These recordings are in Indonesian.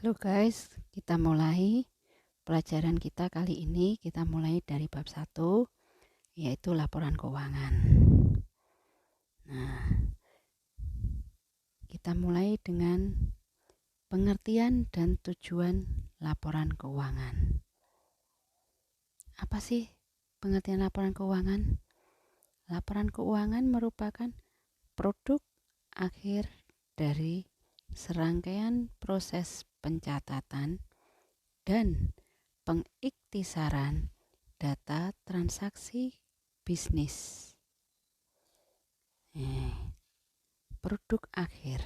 Halo guys, kita mulai pelajaran kita kali ini. Kita mulai dari bab 1, yaitu laporan keuangan. Nah, kita mulai dengan pengertian dan tujuan laporan keuangan. Apa sih pengertian laporan keuangan? Laporan keuangan merupakan produk akhir dari serangkaian proses pencatatan dan pengiktisaran data transaksi bisnis. Produk akhir.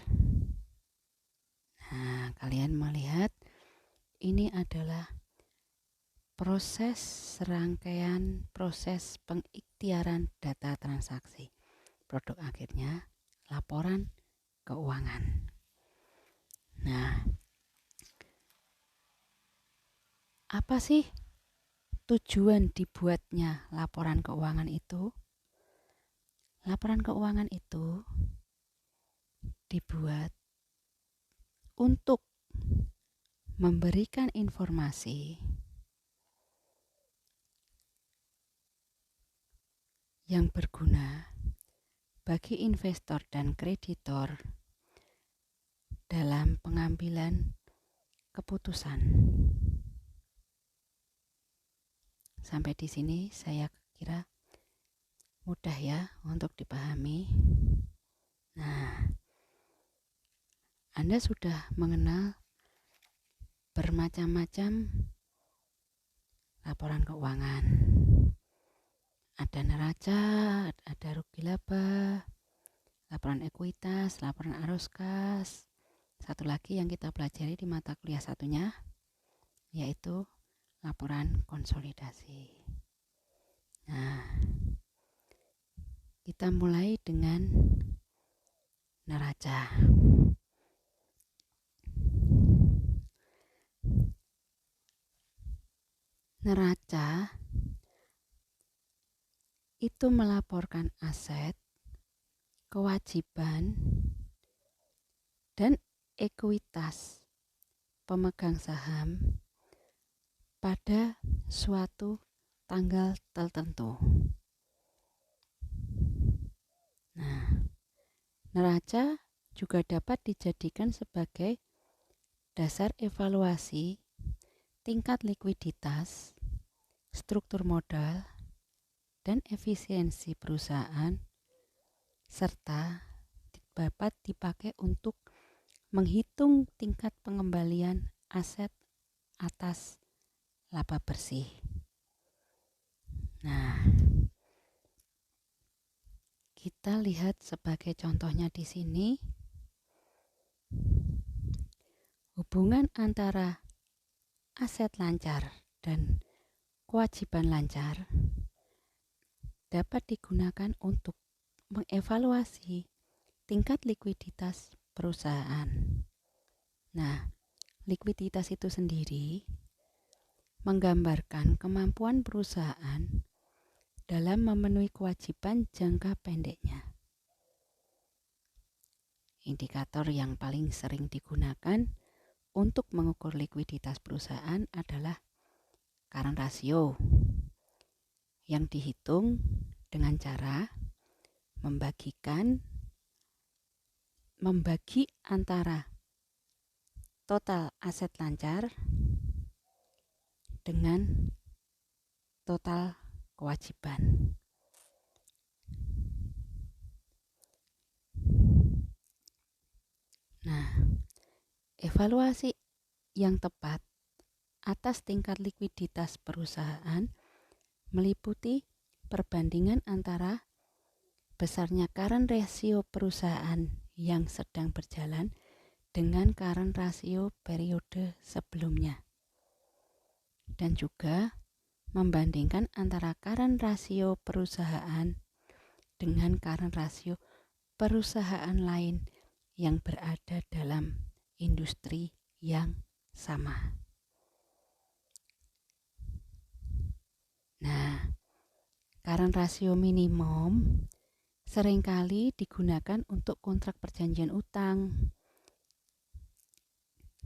Nah, kalian melihat ini adalah proses serangkaian proses pengikhtiaran data transaksi. Produk akhirnya laporan keuangan. Nah, apa sih tujuan dibuatnya laporan keuangan itu? Laporan keuangan itu dibuat untuk memberikan informasi yang berguna bagi investor dan kreditor dalam pengambilan keputusan. Sampai di sini saya kira mudah ya untuk dipahami. Nah, Anda sudah mengenal bermacam-macam laporan keuangan. Ada neraca, ada rugi laba, laporan ekuitas, laporan arus kas. Satu lagi yang kita pelajari di mata kuliah satunya, yaitu laporan konsolidasi. Nah, kita mulai dengan neraca. Neraca itu melaporkan aset, kewajiban, dan ekuitas pemegang saham pada suatu tanggal tertentu. Nah, neraca juga dapat dijadikan sebagai dasar evaluasi tingkat likuiditas, struktur modal, dan efisiensi perusahaan, serta dapat dipakai untuk menghitung tingkat pengembalian aset atas laba bersih. Nah, kita lihat sebagai contohnya di sini, hubungan antara aset lancar dan kewajiban lancar dapat digunakan untuk mengevaluasi tingkat likuiditas perusahaan. Nah, likuiditas itu sendiri menggambarkan kemampuan perusahaan dalam memenuhi kewajiban jangka pendeknya. Indikator yang paling sering digunakan untuk mengukur likuiditas perusahaan adalah current ratio yang dihitung dengan cara membagi antara total aset lancar dengan total kewajiban. Nah, evaluasi yang tepat atas tingkat likuiditas perusahaan meliputi perbandingan antara besarnya current ratio perusahaan yang sedang berjalan dengan current ratio periode sebelumnya, dan juga membandingkan antara current ratio perusahaan dengan current ratio perusahaan lain yang berada dalam industri yang sama. Nah, current ratio minimum seringkali digunakan untuk kontrak perjanjian utang.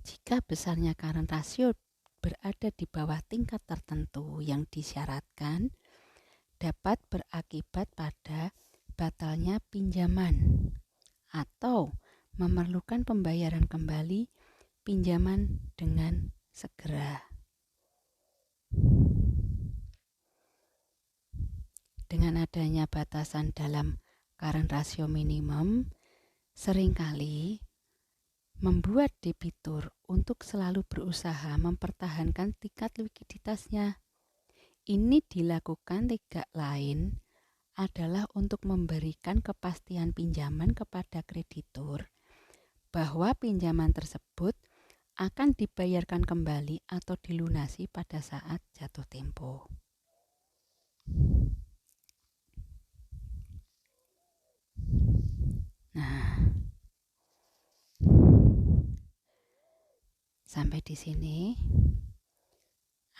Jika besarnya current ratio berada di bawah tingkat tertentu yang disyaratkan, dapat berakibat pada batalnya pinjaman atau memerlukan pembayaran kembali pinjaman dengan segera. Dengan adanya batasan dalam current ratio minimum, seringkali membuat debitur untuk selalu berusaha mempertahankan tingkat likuiditasnya. Ini dilakukan tidak lain adalah untuk memberikan kepastian pinjaman kepada kreditur bahwa pinjaman tersebut akan dibayarkan kembali atau dilunasi pada saat jatuh tempo. Nah, sampai di sini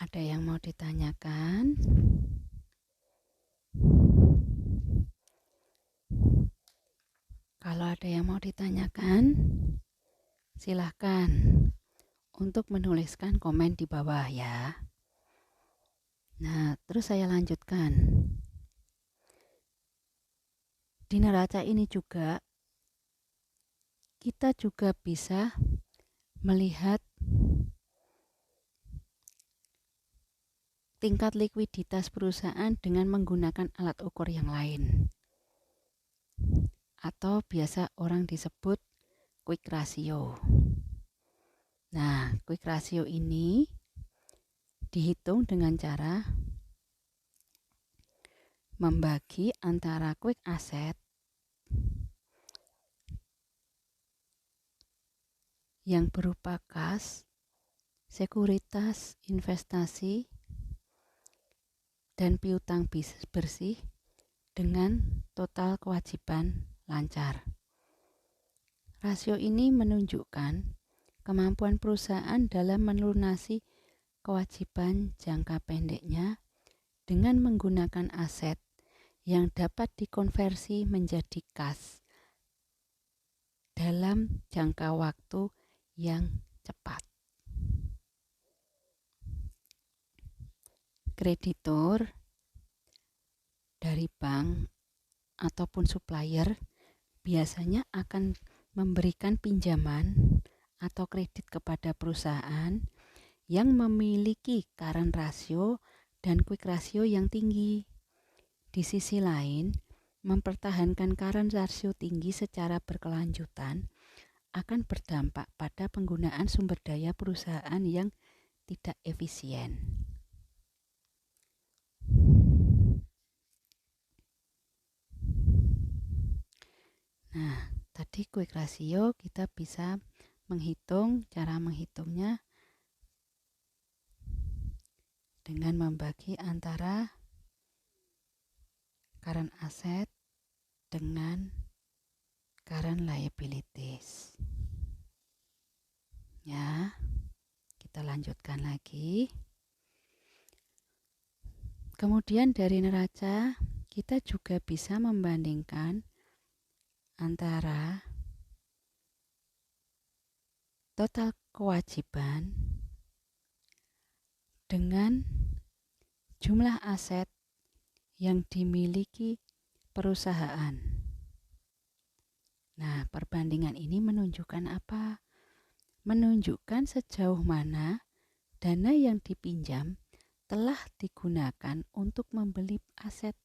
ada yang mau ditanyakan? Kalau ada yang mau ditanyakan, silahkan untuk menuliskan komen di bawah ya. Nah, terus saya lanjutkan. Di neraca ini juga kita juga bisa melihat tingkat likuiditas perusahaan dengan menggunakan alat ukur yang lain, atau biasa orang disebut quick ratio. Nah, quick ratio ini dihitung dengan cara membagi antara quick asset yang berupa kas, sekuritas, investasi, dan piutang bersih dengan total kewajiban lancar. Rasio ini menunjukkan kemampuan perusahaan dalam melunasi kewajiban jangka pendeknya dengan menggunakan aset yang dapat dikonversi menjadi kas dalam jangka waktu yang cepat. Kreditur dari bank ataupun supplier biasanya akan memberikan pinjaman atau kredit kepada perusahaan yang memiliki current ratio dan quick ratio yang tinggi. Di sisi lain, mempertahankan current ratio tinggi secara berkelanjutan akan berdampak pada penggunaan sumber daya perusahaan yang tidak efisien. Nah, tadi quick ratio kita bisa menghitung, cara menghitungnya dengan membagi antara current asset dengan current liabilities. Ya, kita lanjutkan lagi. Kemudian dari neraca kita juga bisa membandingkan antara total kewajiban dengan jumlah aset yang dimiliki perusahaan. Nah, perbandingan ini menunjukkan apa? Menunjukkan sejauh mana dana yang dipinjam telah digunakan untuk membeli aset.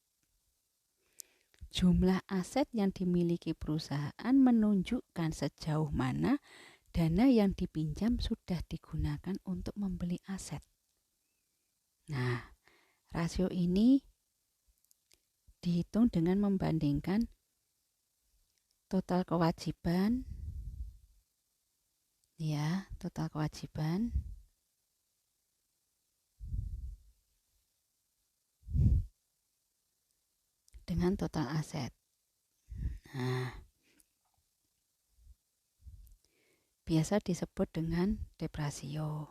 Jumlah aset yang dimiliki perusahaan menunjukkan sejauh mana dana yang dipinjam sudah digunakan untuk membeli aset. Nah, rasio ini dihitung dengan membandingkan total kewajiban, ya, total kewajiban dengan total aset. Nah, biasa disebut dengan debt ratio.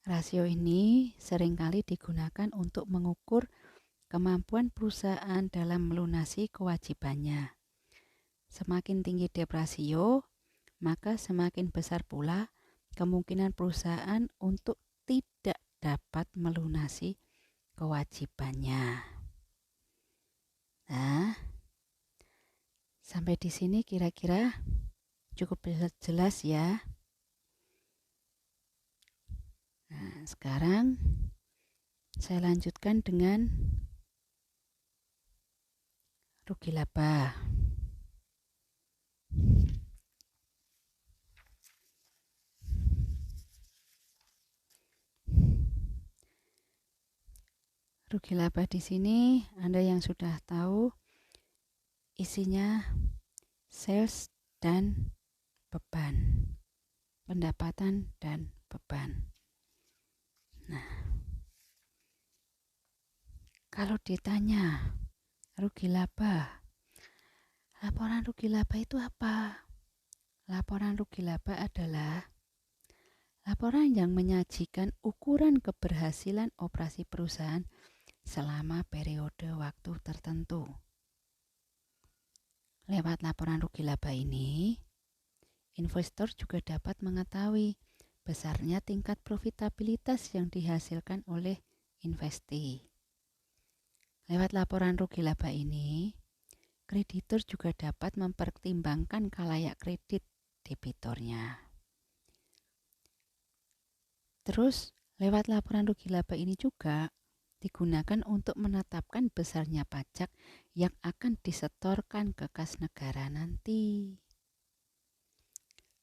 Rasio ini seringkali digunakan untuk mengukur kemampuan perusahaan dalam melunasi kewajibannya. Semakin tinggi debt ratio, maka semakin besar pula kemungkinan perusahaan untuk tidak dapat melunasi kewajibannya. Nah, sampai di sini kira-kira cukup jelas ya. Nah, sekarang saya lanjutkan dengan rugi laba. Rugi laba di sini Anda yang sudah tahu isinya sales dan beban, pendapatan dan beban. Nah, kalau ditanya rugi laba, laporan rugi laba itu apa? Laporan rugi laba adalah laporan yang menyajikan ukuran keberhasilan operasi perusahaan selama periode waktu tertentu. Lewat laporan rugi laba ini, investor juga dapat mengetahui besarnya tingkat profitabilitas yang dihasilkan oleh investasi. Lewat laporan rugi laba ini, kreditur juga dapat mempertimbangkan kalayak kredit debitornya. Terus, lewat laporan rugi laba ini juga digunakan untuk menetapkan besarnya pajak yang akan disetorkan ke kas negara nanti.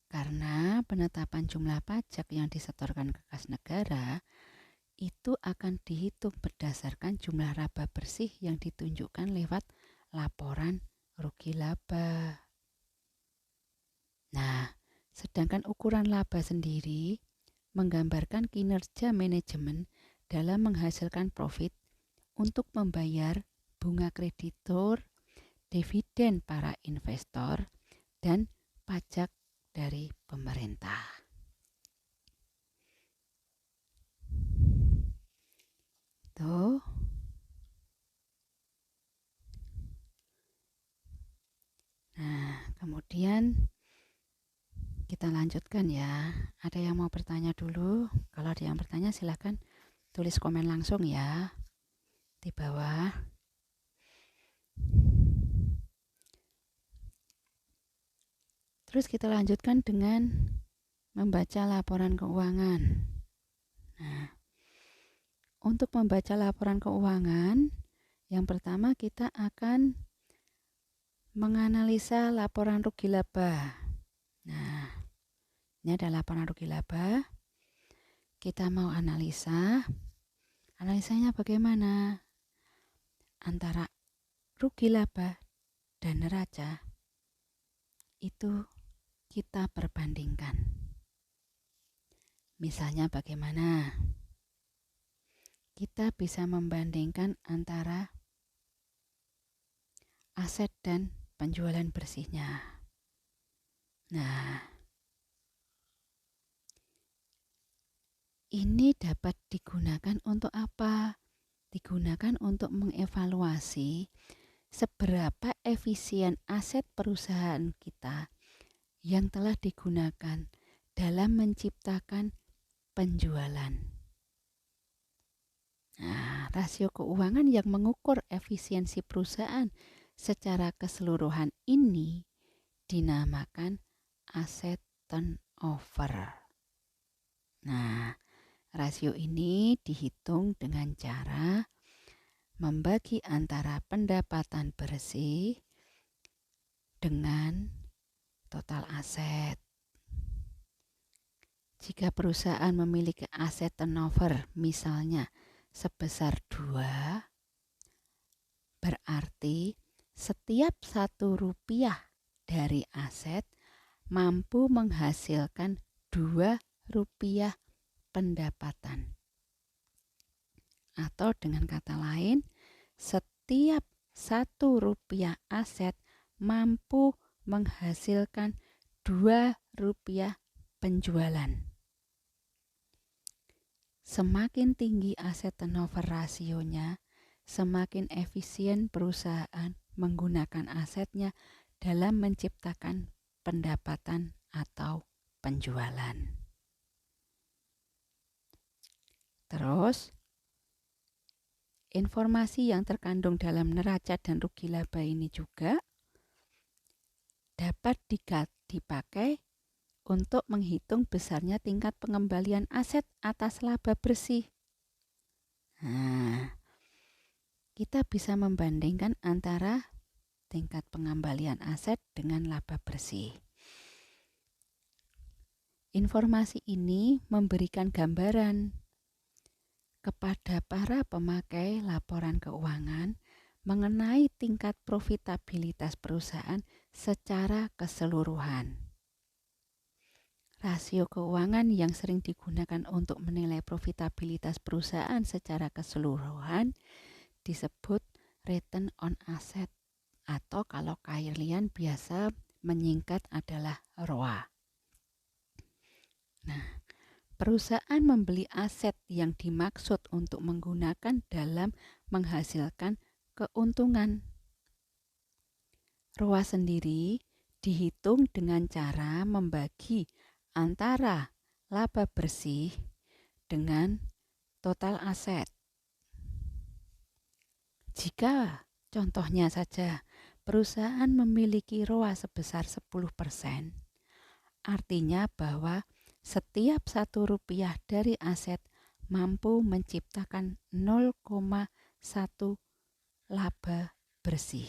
Karena penetapan jumlah pajak yang disetorkan ke kas negara itu akan dihitung berdasarkan jumlah laba bersih yang ditunjukkan lewat laporan rugi laba. Nah, sedangkan ukuran laba sendiri menggambarkan kinerja manajemen dalam menghasilkan profit untuk membayar bunga kreditur, dividen para investor, dan pajak dari pemerintah. Tuh. Nah, kemudian kita lanjutkan ya. Ada yang mau bertanya dulu? Kalau ada yang bertanya silahkan tulis komen langsung ya di bawah. Terus kita lanjutkan dengan membaca laporan keuangan. Nah, untuk membaca laporan keuangan, yang pertama kita akan menganalisa laporan rugi laba. Nah, ini ada laporan rugi laba. Kita mau analisa. Analisanya bagaimana? Antara rugi laba dan neraca itu kita perbandingkan. Misalnya bagaimana? Kita bisa membandingkan antara aset dan penjualan bersihnya. Nah, ini dapat digunakan untuk apa? Digunakan untuk mengevaluasi seberapa efisien aset perusahaan kita yang telah digunakan dalam menciptakan penjualan. Nah, rasio keuangan yang mengukur efisiensi perusahaan secara keseluruhan ini dinamakan asset turnover. Nah, rasio ini dihitung dengan cara membagi antara pendapatan bersih dengan total aset. Jika perusahaan memiliki aset turnover misalnya sebesar 2, berarti setiap 1 rupiah dari aset mampu menghasilkan 2 rupiah pendapatan. Atau dengan kata lain, setiap 1 rupiah aset mampu menghasilkan 2 rupiah penjualan. Semakin tinggi aset turnover rasionya, semakin efisien perusahaan menggunakan asetnya dalam menciptakan pendapatan atau penjualan. Terus, informasi yang terkandung dalam neraca dan rugi laba ini juga dapat dipakai untuk menghitung besarnya tingkat pengembalian aset atas laba bersih. Nah, kita bisa membandingkan antara tingkat pengembalian aset dengan laba bersih. Informasi ini memberikan gambaran kepada para pemakai laporan keuangan mengenai tingkat profitabilitas perusahaan secara keseluruhan. Rasio keuangan yang sering digunakan untuk menilai profitabilitas perusahaan secara keseluruhan disebut return on asset, atau kalau kalian biasa menyingkat adalah ROA. Nah, perusahaan membeli aset yang dimaksud untuk menggunakan dalam menghasilkan keuntungan. ROA sendiri dihitung dengan cara membagi antara laba bersih dengan total aset. Jika contohnya saja perusahaan memiliki ROA sebesar 10%, artinya bahwa setiap 1 rupiah dari aset mampu menciptakan 0,1 laba bersih.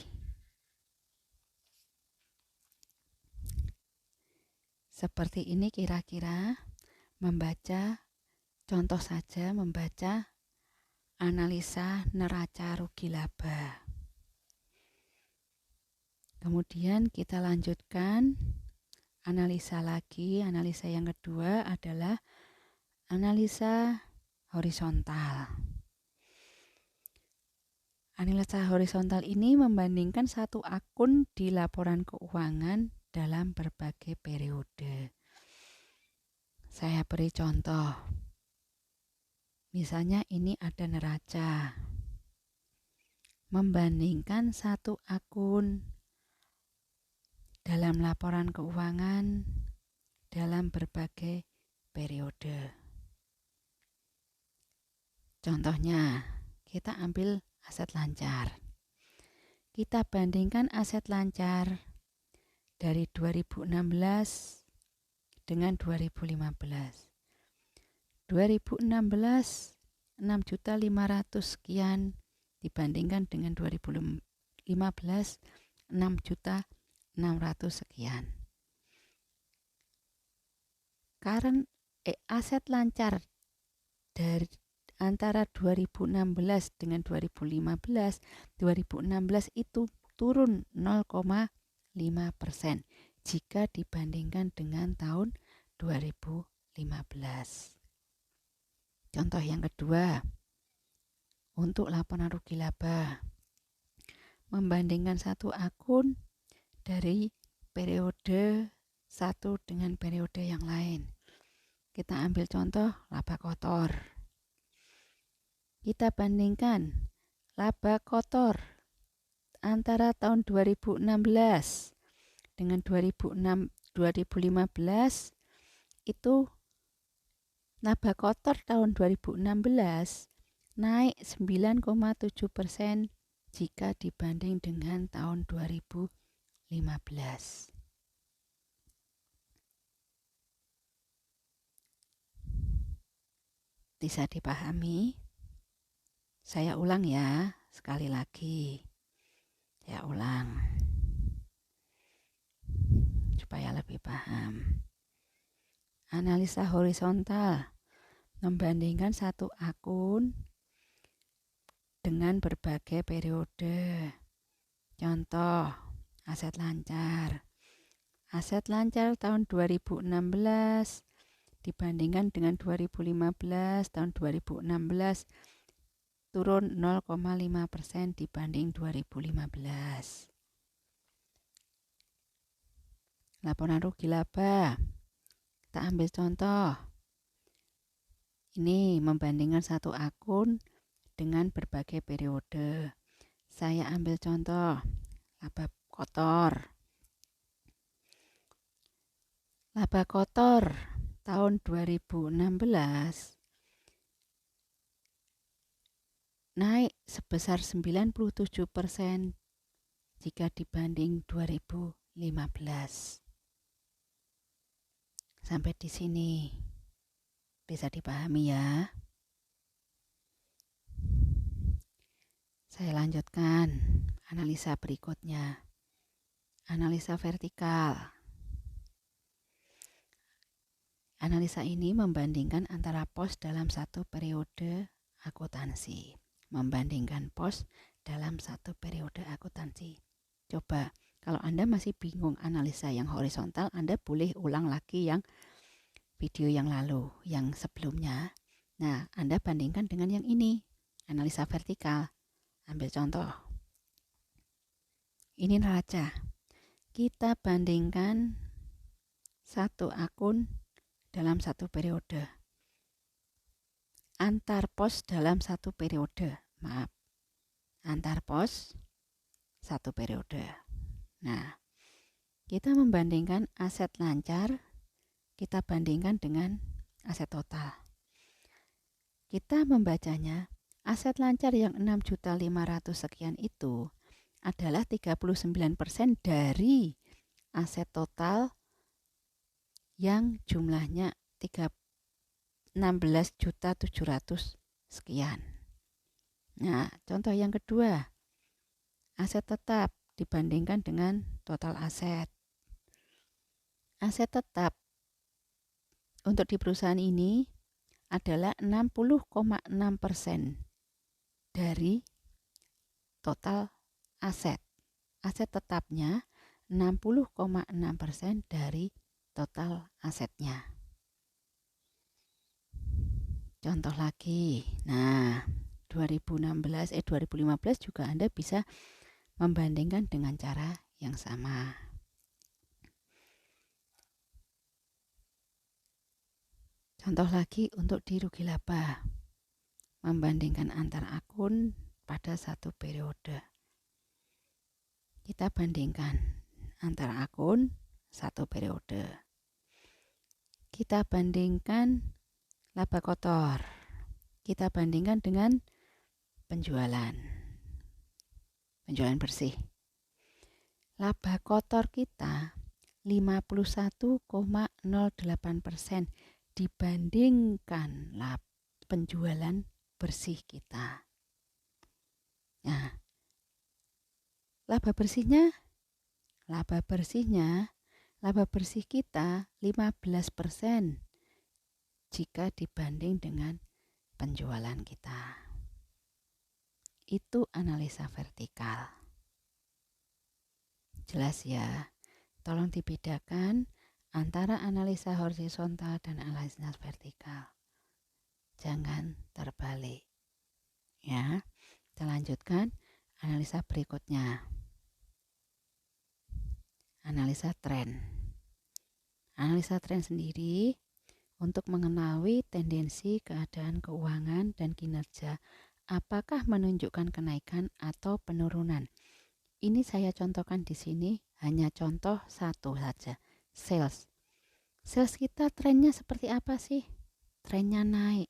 Seperti ini kira-kira membaca analisa neraca rugi laba. Kemudian kita lanjutkan analisa yang kedua adalah analisa horizontal. Analisa horizontal ini membandingkan satu akun di laporan keuangan dalam berbagai periode. Saya beri contoh. Misalnya ini ada neraca. Membandingkan satu akun dalam laporan keuangan dalam berbagai periode. Contohnya, kita ambil aset lancar. Kita bandingkan aset lancar dari 2016 dengan 2015. 2016 6.500.000 sekian dibandingkan dengan 2015 6.600.000 sekian. Karena aset lancar dari antara 2016 dengan 2015 itu turun 0,5% jika dibandingkan dengan tahun 2015. Contoh yang kedua, untuk laporan rugi laba, membandingkan satu akun dari periode satu dengan periode yang lain. Kita ambil contoh laba kotor. Kita bandingkan laba kotor antara tahun 2016 dengan 2015 itu laba kotor tahun 2016 naik 9,7% jika dibanding dengan tahun 2015. Bisa dipahami? Saya ulang ya, sekali lagi. Saya ulang supaya lebih paham. Analisa horizontal membandingkan satu akun dengan berbagai periode. Contoh, aset lancar. Aset lancar tahun 2016 dibandingkan dengan 2015, tahun 2016 turun 0,5% dibanding 2015. Laporan rugi laba. Kita ambil contoh. Ini membandingkan satu akun dengan berbagai periode. Saya ambil contoh laba kotor. Laba kotor tahun 2016 naik sebesar 97% jika dibanding 2015. Sampai di sini bisa dipahami ya. Saya lanjutkan analisa berikutnya. Analisa vertikal. Analisa ini membandingkan antara pos dalam satu periode akuntansi. Membandingkan pos dalam satu periode akuntansi. Coba, kalau Anda masih bingung analisa yang horizontal, Anda boleh ulang lagi yang video yang lalu, yang sebelumnya. Nah, Anda bandingkan dengan yang ini, analisa vertikal. Ambil contoh. Ini neraca. Kita bandingkan satu akun dalam satu periode. Antar pos dalam satu periode. Maaf. Antar pos satu periode. Nah, kita membandingkan aset lancar, kita bandingkan dengan aset total. Kita membacanya, aset lancar yang 6.500.000 sekian itu adalah 39% dari aset total yang jumlahnya 16.700.000 sekian. Nah, contoh yang kedua, aset tetap dibandingkan dengan total aset. Aset tetap untuk di perusahaan ini adalah 60,6% dari total aset. Aset tetapnya 60,6% dari total asetnya. Contoh lagi. Nah, 2015 juga Anda bisa membandingkan dengan cara yang sama. Contoh lagi untuk di rugi laba. Membandingkan antar akun pada satu periode. Kita bandingkan antar akun satu periode. Kita bandingkan laba kotor. Kita bandingkan dengan penjualan bersih. Laba kotor kita 51,08% dibandingkan penjualan bersih kita. Nah, laba bersih kita 15% jika dibanding dengan penjualan kita. Itu analisa vertikal. Jelas ya? Tolong dibedakan antara analisa horizontal dan analisa vertikal. Jangan terbalik. Ya, kita lanjutkan analisa berikutnya. Analisa tren. Analisa tren sendiri untuk mengetahui tendensi keadaan keuangan dan kinerja, apakah menunjukkan kenaikan atau penurunan. Ini saya contohkan di sini hanya contoh satu saja, sales. Sales kita trennya seperti apa sih? Trennya naik.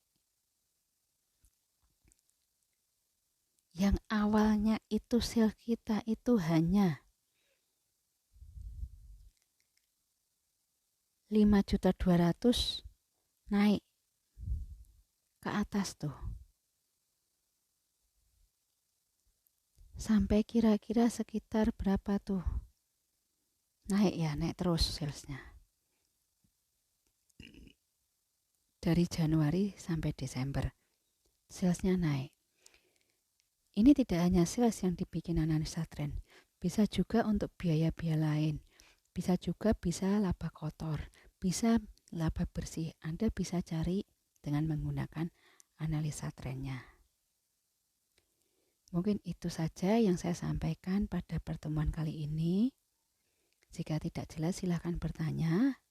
Yang awalnya itu sales kita itu hanya 5.200.000 naik ke atas tuh. Sampai kira-kira sekitar berapa tuh? Naik terus salesnya. Dari Januari sampai Desember, salesnya naik. Ini tidak hanya sales yang dibikin analisa tren, bisa juga untuk biaya-biaya lain. Bisa juga laba kotor, bisa laba bersih. Anda bisa cari dengan menggunakan analisa trennya. Mungkin itu saja yang saya sampaikan pada pertemuan kali ini. Jika tidak jelas silakan bertanya.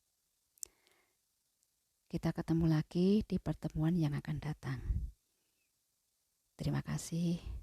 Kita ketemu lagi di pertemuan yang akan datang. Terima kasih.